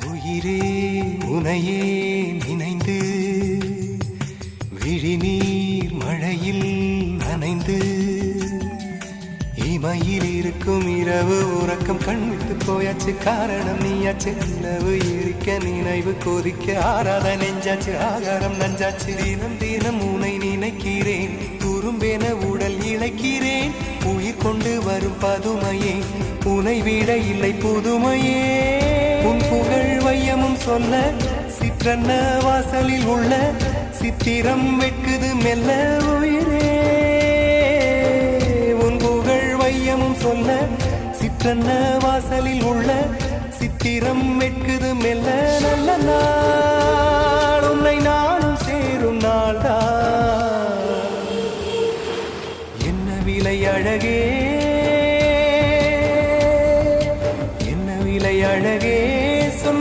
உயிரே உனையே நினைந்து விழிநீர் மழையில் நனைந்து இமையில் இருக்கும் இரவு உறக்கம் கண்விட்டு போயாச்சு. காரணம் நீயாச்சு. நிலவு எரிக்க நினைவு கொதிக்க ஆறாத நெஞ்சாச்சு. ஆகாரம் நஞ்சாச்சு. தினம் தினம் உனை நினைக்கிறேன். துரும்பென உடல் இழைக்கிறேன். உயிர் கொண்டு வரும் பதுமையே உனை விட இல்லை புதுமையே. உன் புகழ் வையமும் சொல்ல சிற்றன்ன வாசலில் உள்ள சித்திரம் வெட்குது மெல்ல. உயிரே உன் புகழ் வையமும் சொல்ல சிற்றன்ன வாசலில் உள்ள சித்திரம் வெட்குது மெல்ல. நல்ல நாள் உன்னை நானும் சேரும் நாள்தான். என்ன விலை அழகே